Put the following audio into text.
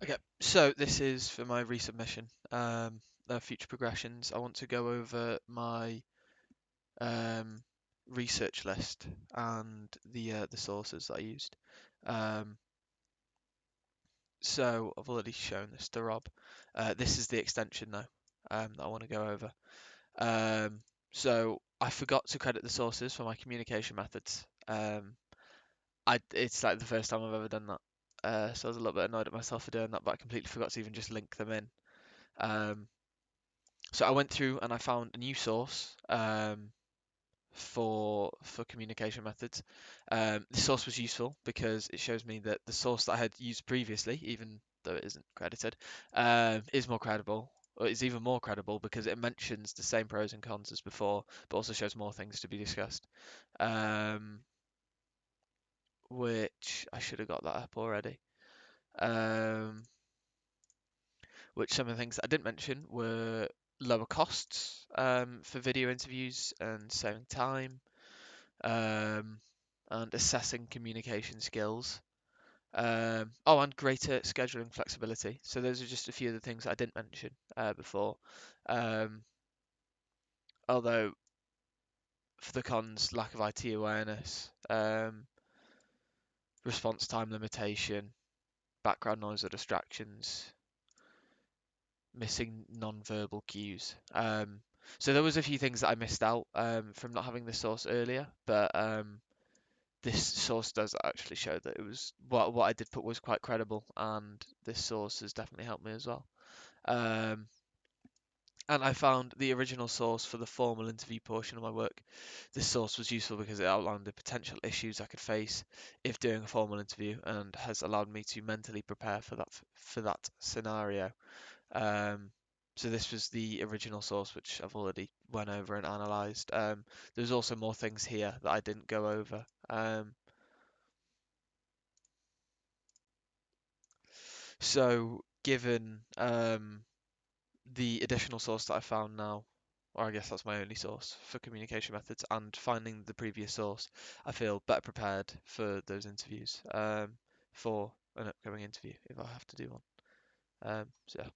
Okay, so this is for my resubmission. Future progressions. I want to go over my um, research list and the sources that I used. Um, so I've already shown this to Rob. This is the extension though that I want to go over. Um, so I forgot to credit the sources for my communication methods. It's like the first time I've ever done that. So I was a little bit annoyed at myself for doing that, but I completely forgot to even just link them in. Um, so I went through and I found a new source for communication methods. The source was useful because it shows me that the source that I had used previously, even though it isn't credited, is more credible. Or is even more credible because it mentions the same pros and cons as before, but also shows more things to be discussed. Um, which I should have got that up already. Um, which some of the things that I didn't mention were lower costs for video interviews and saving time, um, and assessing communication skills. And greater scheduling flexibility. So those are just a few of the things I didn't mention before. Um, although for the cons, lack of IT awareness, response time limitation, background noise or distractions, missing non-verbal cues. So there was a few things that I missed out from not having this source earlier, but this source does actually show that it was what I did put was quite credible, and this source has definitely helped me as well. Um, and I found the original source for the formal interview portion of my work. This source was useful because it outlined the potential issues I could face if doing a formal interview, and has allowed me to mentally prepare for that scenario. Um, so this was the original source, which I've already went over and analysed. There's also more things here that I didn't go over. So given the additional source that I found now, or I guess that's my only source for communication methods, and finding the previous source, I feel better prepared for those interviews, for an upcoming interview if I have to do one. So yeah.